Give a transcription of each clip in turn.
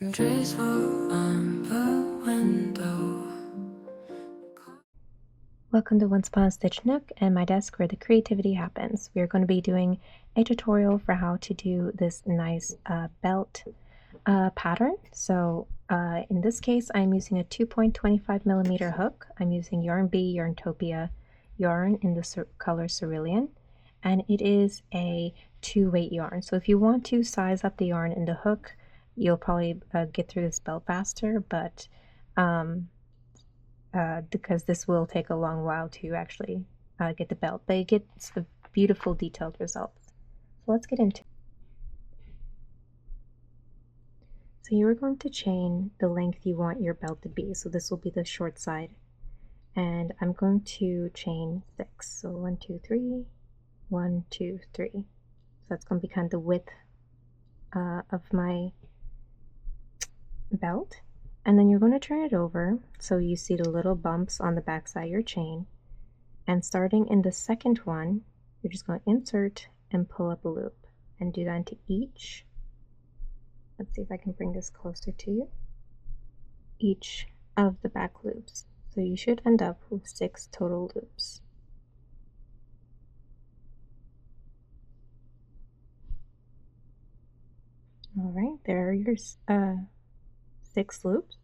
Welcome to Once Upon a Stitch Nook and my desk where the creativity happens. We are going to be doing a tutorial for how to do this nice belt pattern. So in this case I'm using a 2.25mm hook. I'm using Yarn B Yarntopia yarn in the color Cerulean, and it is a 2-weight yarn. So if you want to size up the yarn in the hook, you'll probably get through this belt faster, but because this will take a long while to actually get the belt, but it gets a beautiful detailed results. So let's get into it. So you are going to chain the length you want your belt to be. So this will be the short side, and I'm going to chain 6. So 1, 2, 3, 1, 2, 3. So that's going to be kind of the width of my belt. And then you're going to turn it over so you see the little bumps on the back side of your chain. And starting in the second one, you're just going to insert and pull up a loop, and do that into each. Let's see if I can bring this closer to you. Each of the back loops. So you should end up with 6 total loops. All right, there are your 6 loops,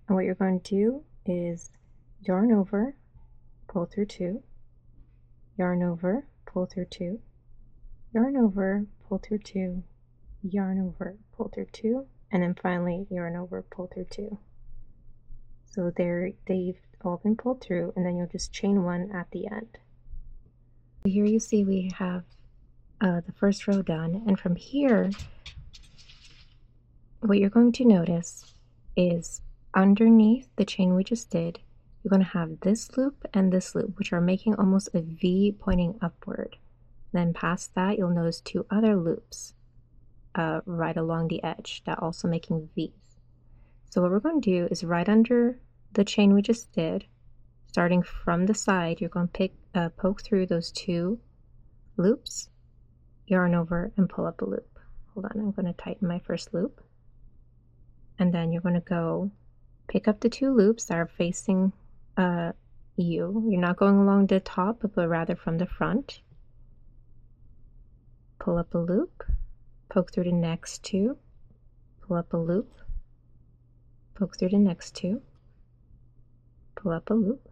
and what you're going to do is yarn over, pull through 2, yarn over, pull through 2, yarn over, pull through 2, yarn over, pull through 2, and then finally yarn over, pull through 2. So there they've all been pulled through, and then you'll just chain 1 at the end. Here you see we have the first row done, and from here what you're going to notice is underneath the chain we just did, you're going to have this loop and this loop, which are making almost a V pointing upward. Then past that, you'll notice 2 other loops right along the edge that are also making V's. So what we're going to do is right under the chain we just did, starting from the side, you're going to poke through those 2 loops, yarn over, and pull up a loop. Hold on, I'm going to tighten my first loop. And then you're going to go pick up the 2 loops that are facing you. You're not going along the top, but rather from the front. Pull up a loop, poke through the next 2, pull up a loop, poke through the next 2, pull up a loop,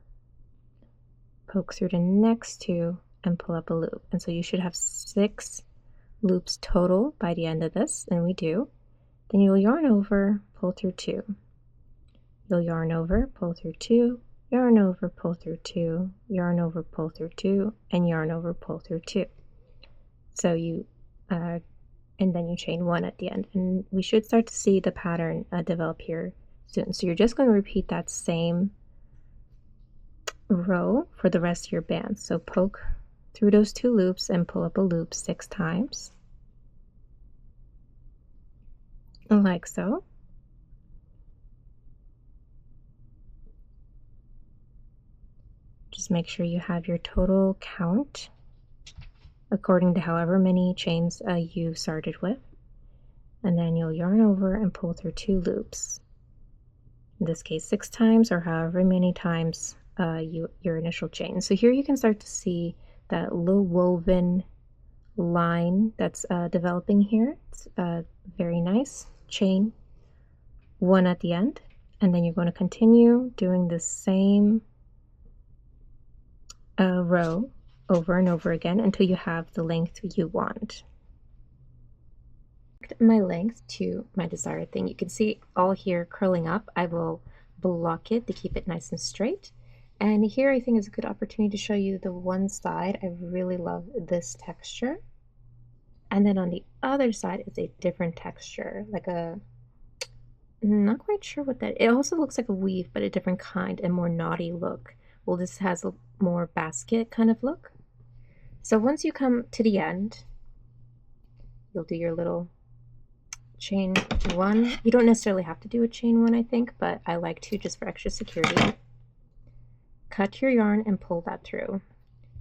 poke through the next 2, and pull up a loop. And so you should have 6 loops total by the end of this, and we do. Then you'll yarn over, pull through 2. You'll yarn over, pull through 2, yarn over, pull through 2, yarn over, pull through 2, and yarn over, pull through 2. So you, and then you chain 1 at the end. And we should start to see the pattern develop here soon. So you're just going to repeat that same row for the rest of your band. So poke through those 2 loops and pull up a loop 6 times. Like so. Just make sure you have your total count according to however many chains you started with, and then you'll yarn over and pull through 2 loops. In this case 6 times, or however many times your initial chain. So here you can start to see that little woven line that's developing here. It's very nice. Chain 1 at the end, and then you're going to continue doing the same row over and over again until you have the length you want. My length to my desired thing. You can see all here curling up. I will block it to keep it nice and straight. And here I think is a good opportunity to show you the one side. I really love this texture. And then on the other side is a different texture, like a, I'm not quite sure what that, it also looks like a weave, but a different kind, a more knotty look. Well, this has a more basket kind of look. So once you come to the end, you'll do your little chain 1. You don't necessarily have to do a chain 1, I think, but I like to just for extra security. Cut your yarn and pull that through.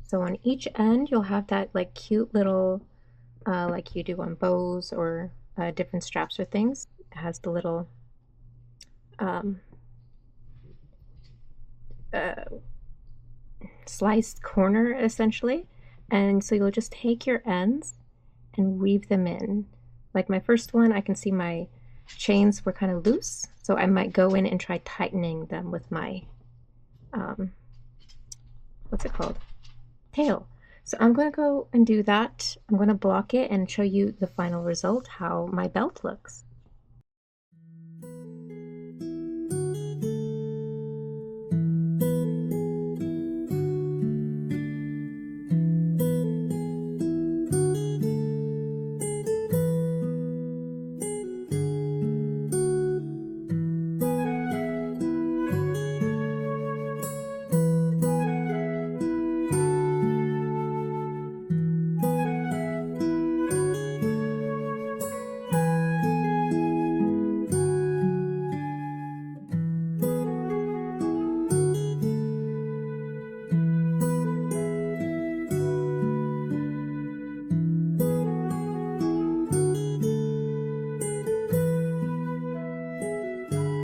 So on each end, you'll have that like cute little, like you do on bows or different straps or things. It has the little um, uh, sliced corner essentially, and so you'll just take your ends and weave them in. Like my first one, I can see my chains were kind of loose, so I might go in and try tightening them with my what's it called? Tail. So I'm going to go and do that. I'm going to block it and show you the final result, how my belt looks.